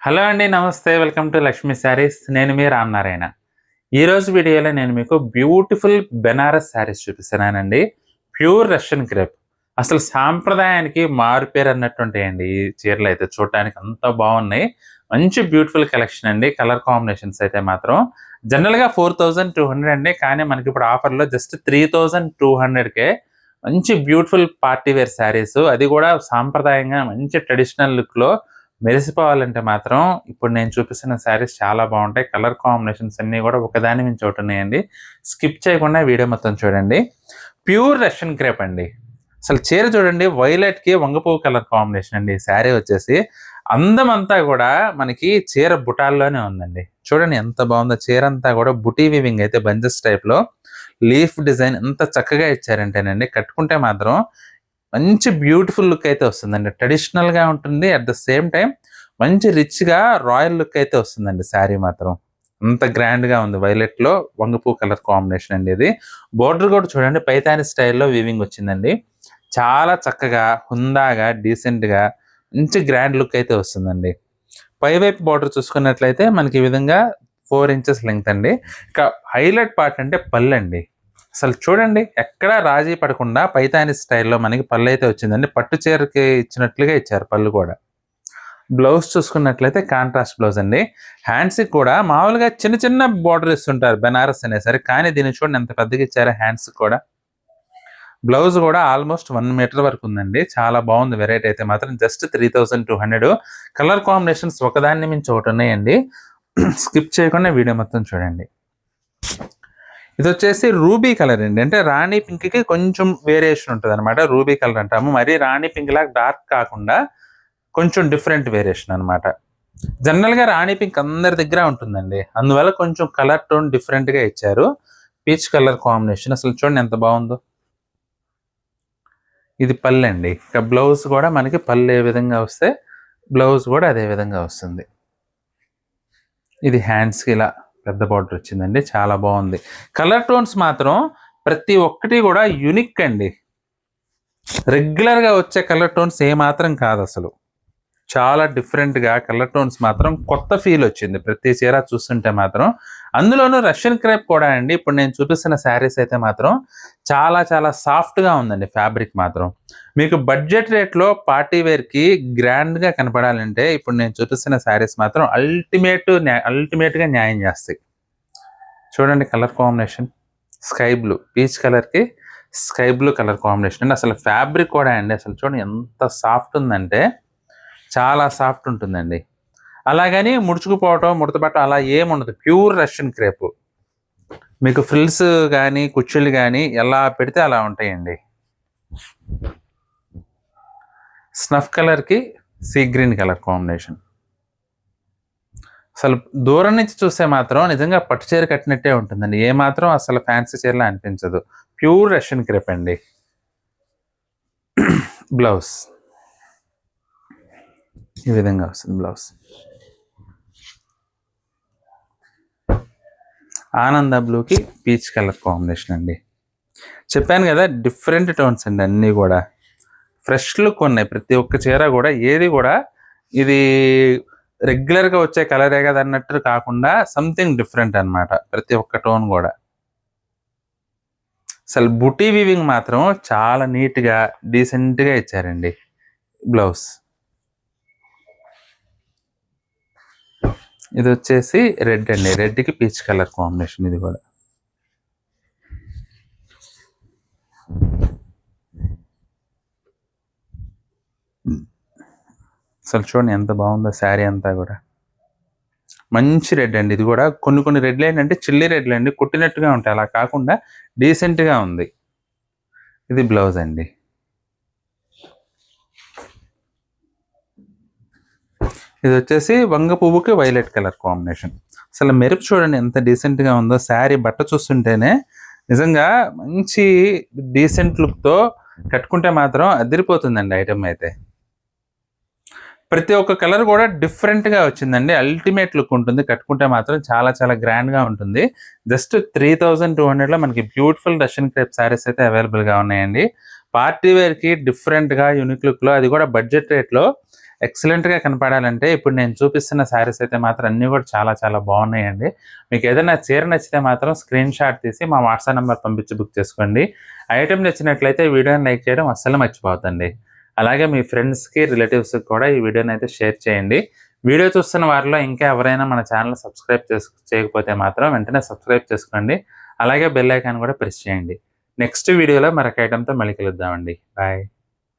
Hello అండి. నమస్తే. Welcome to Lakshmi saris. నేను మీ రామనారాయణ. ఈరోజు వీడియోలో నేను మీకు బ్యూటిఫుల్ బెనారస్ శారీస్ చూపిస్తున్నానండి. Pure Russian crepe. అసలు సాంప్రదాయానికి మారుపేరు అన్నట్టుంటాయండి ఈ చీరలైతే. చూడటానికి అంత బాగున్నాయి. మంచి బ్యూటిఫుల్ కలెక్షన్ అండి. కలర్ కాంబినేషన్స్ అయితే మాత్రం జనరల్‌గా 4200 అండి. కానీ మనకి ఇప్పుడు ఆఫర్‌లో జస్ట్ 3200కే మంచి బ్యూటిఫుల్ పార్టీ వేర్ శారీస్. అది కూడా సాంప్రదాయంగా మంచి ట్రెడిషనల్ లుక్‌లో మెరిసిపోవాలంటే మాత్రం ఇప్పుడు నేను చూపిస్తున్న శారీస్ చాలా బాగుంటాయి. కలర్ కాంబినేషన్స్ అన్నీ కూడా ఒకదాని మించి ఒకటి ఉన్నాయండి. స్కిప్ చేయకుండా వీడియో మొత్తం చూడండి. ప్యూర్ రష్యన్ క్రేప్ అండి. అసలు చీర చూడండి, వైలెట్‌కి వంగపువ్వు కలర్ కాంబినేషన్ అండి. ఈ శారీ వచ్చేసి అందం అంతా కూడా మనకి చీర బుటాల్లోనే ఉందండి. చూడండి ఎంత బాగుందో. చీర అంతా కూడా బుటీ వీవింగ్ అయితే బంచెస్ టైప్‌లో లీఫ్ డిజైన్ ఎంత చక్కగా ఇచ్చారంటేనండి, కట్టుకుంటే మాత్రం మంచి బ్యూటిఫుల్ లుక్ అయితే వస్తుందండి. ట్రెడిషనల్‌గా ఉంటుంది. అట్ ద సేమ్ టైమ్ మంచి రిచ్‌గా రాయల్ లుక్ అయితే వస్తుందండి శారీ మాత్రం. అంత గ్రాండ్‌గా ఉంది. వైలెట్‌లో వంగపూ కలర్ కాంబినేషన్ అండి ఇది. బోర్డర్ కూడా చూడండి పైతాని స్టైల్‌లో వీవింగ్ వచ్చిందండి. చాలా చక్కగా, హుందాగా, డీసెంట్‌గా మంచి గ్రాండ్ లుక్ అయితే వస్తుందండి. పైవైపు బోర్డర్ చూసుకున్నట్లయితే మనకి ఈ విధంగా 4 ఇంచెస్ లెంగ్త్ అండి. ఇక హైలైట్ పార్ట్ అంటే పళ్ళండి. అసలు చూడండి ఎక్కడా రాజీ పడకుండా పైతాని స్టైల్‌లో మనకి పళ్ళైతే వచ్చిందండి. పట్టు చీరకి ఇచ్చినట్లుగా ఇచ్చారు పళ్ళు కూడా. బ్లౌజ్ చూసుకున్నట్లయితే కాంట్రాస్ట్ బ్లౌజ్ అండి. హ్యాండ్స్‌కి కూడా మామూలుగా చిన్న చిన్న బోర్డర్ ఇస్తుంటారు బెనారస్ అనేసరికి. కానీ దీన్ని చూడండి ఎంత పెద్దగా ఇచ్చారో హ్యాండ్స్‌కి కూడా. బ్లౌజ్ కూడా ఆల్మోస్ట్ 1 మీటర్ వరకు ఉందండి. చాలా బాగుంది. వెరైటీ అయితే మాత్రం జస్ట్ 3200. కలర్ కాంబినేషన్స్ ఒకదాన్ని మించి ఒకటి ఉన్నాయండి. స్కిప్ చేయకుండా వీడియో మొత్తం చూడండి. ఇది వచ్చేసి రూబీ కలర్ అండి. అంటే రాణి పింక్‌కి కొంచెం వేరియేషన్ ఉంటదనమాట. రూబీ కలర్ అంటాము. మరీ రాణి పింక్ లాగా డార్క్ కాకుండా కొంచెం డిఫరెంట్ వేరియేషన్ అనమాట. జనరల్‌గా రాణి పింక్ అందరి దగ్గర ఉంటుందండి. అందువల్ల కొంచెం కలర్ టోన్ డిఫరెంట్‌గా ఇచ్చారు. పీచ్ కలర్ కాంబినేషన్ అసలు చూడండి ఎంత బాగుందో. ఇది పళ్ళండి. ఇక బ్లౌజ్ కూడా మనకి పళ్ళు ఏ విధంగా వస్తే బ్లౌజ్ కూడా అదే విధంగా వస్తుంది. ఇది హ్యాండ్స్‌కి ఇలా పెద్ద బార్డర్ వచ్చిందండి. చాలా బాగుంది. కలర్ టోన్స్ మాత్రం ప్రతి ఒక్కటి కూడా యూనిక్ అండి. రెగ్యులర్‌గా వచ్చే కలర్ టోన్స్ ఏమాత్రం కాదసలు. చాలా డిఫరెంట్‌గా కలర్ టోన్స్ మాత్రం కొత్త ఫీల్ వచ్చింది. ప్రతి చీర చూస్తుంటే మాత్రం. అందులోనూ రష్యన్ క్రేప్ కూడా అండి. ఇప్పుడు నేను చూపిస్తున్న శారీస్ అయితే మాత్రం చాలా చాలా సాఫ్ట్‌గా ఉందండి ఫ్యాబ్రిక్ మాత్రం. మీకు బడ్జెట్ రేట్‌లో పార్టీ వేర్‌కి గ్రాండ్‌గా కనపడాలంటే ఇప్పుడు నేను చూపిస్తున్న శారీస్ మాత్రం అల్టిమేట్‌గా న్యాయం చేస్తాయి. చూడండి colour combination sky blue, peach కలర్‌కి స్కై బ్లూ కలర్ కాంబినేషన్ అండి. అసలు ఫ్యాబ్రిక్ కూడా అండి అసలు చూడండి ఎంత సాఫ్ట్ ఉందంటే చాలా సాఫ్ట్ ఉంటుందండి. అలాగని ముడుచుకుపోవటం, ముడతపడటం అలా ఏముండదు. Pure Russian crepe. మీకు ఫ్రిల్స్ గానీ, కుచ్చిళ్ళు గానీ ఎలా పెడితే అలా ఉంటాయండి. స్నఫ్ కలర్‌కి సీ గ్రీన్ కలర్ కాంబినేషన్. అసలు దూరం నుంచి చూస్తే మాత్రం నిజంగా పట్టు చీర కట్టినట్టే ఉంటుందండి. ఏమాత్రం అసలు ఫ్యాన్సీ చీరలా అనిపించదు. ప్యూర్ రష్యన్ క్రేప్ అండి. బ్లౌజ్ ఈ విధంగా వస్తుంది బ్లౌజ్. ఆనంద బ్లూకి పీచ్ కలర్ కాంబినేషన్ అండి. చెప్పాను కదా డిఫరెంట్ టోన్స్ అండి అన్నీ కూడా. ఫ్రెష్ లుక్ ఉన్నాయి ప్రతి ఒక్క చీర కూడా. ఏది కూడా ఇది రెగ్యులర్‌గా వచ్చే కలరే కదా అన్నట్టు కాకుండా సంథింగ్ డిఫరెంట్ అనమాట ప్రతి ఒక్క టోన్ కూడా. అసలు బుటీ వీవింగ్ మాత్రం చాలా నీట్‌గా, డీసెంట్‌గా ఇచ్చారండి బ్లౌజ్. ఇది వచ్చేసి రెడ్ అండి. రెడ్‌కి పీచ్ కలర్ కాంబినేషన్ ఇది కూడా. అసలు చూడండి ఎంత బాగుందో శారీ అంతా కూడా. మంచి రెడ్ అండి ఇది కూడా. కొన్ని కొన్ని రెడ్లు ఏంటంటే చిల్లీ రెడ్లు అండి. కుట్టినట్టుగా ఉంటాయి. అలా కాకుండా డీసెంట్‌గా ఉంది. ఇది బ్లౌజ్ అండి. ఇది వచ్చేసి వంగ పువ్వుకి వైలెట్ కలర్ కాంబినేషన్. అసలు మెరుపు చూడండి ఎంత డీసెంట్‌గా ఉందో. శారీ బట్ట చూస్తుంటేనే నిజంగా మంచి డీసెంట్ లుక్‌తో కట్టుకుంటే మాత్రం అదిరిపోతుందండి ఐటెమ్ అయితే. ప్రతి ఒక్క కలర్ కూడా డిఫరెంట్‌గా వచ్చిందండి. అల్టిమేట్ లుక్ ఉంటుంది. కట్టుకుంటే మాత్రం చాలా చాలా గ్రాండ్‌గా ఉంటుంది. జస్ట్ 3200లో మనకి బ్యూటిఫుల్ రష్యన్ క్రేప్ శారీస్ అయితే అవైలబుల్‌గా ఉన్నాయండి. పార్టీ వేర్‌కి డిఫరెంట్‌గా యూనిక్ లుక్‌లో అది కూడా బడ్జెట్ రేట్‌లో ఎక్సలెంట్‌గా కనపడాలంటే ఇప్పుడు నేను చూపిస్తున్న శారీస్ అయితే మాత్రం అన్నీ కూడా చాలా చాలా బాగున్నాయండి. మీకు ఏదైనా చీర నచ్చితే మాత్రం స్క్రీన్ షాట్ తీసి మా వాట్సాప్ నంబర్ పంపించి బుక్ చేసుకోండి. ఐటెమ్ నచ్చినట్లయితే వీడియోని లైక్ చేయడం అస్సలు మర్చిపోవద్దండి. అలాగే మీ ఫ్రెండ్స్‌కి, రిలేటివ్స్‌కి కూడా ఈ వీడియోని అయితే షేర్ చేయండి. వీడియో చూస్తున్న వారిలో ఇంకా ఎవరైనా మన ఛానెల్ సబ్స్క్రైబ్ చేయకపోతే మాత్రం వెంటనే సబ్స్క్రైబ్ చేసుకోండి. అలాగే బెల్ ఐకాన్ కూడా ప్రెస్ చేయండి. నెక్స్ట్ వీడియోలో మరొక ఐటెమ్‌తో మళ్ళీ కలుద్దామండి. బాయ్.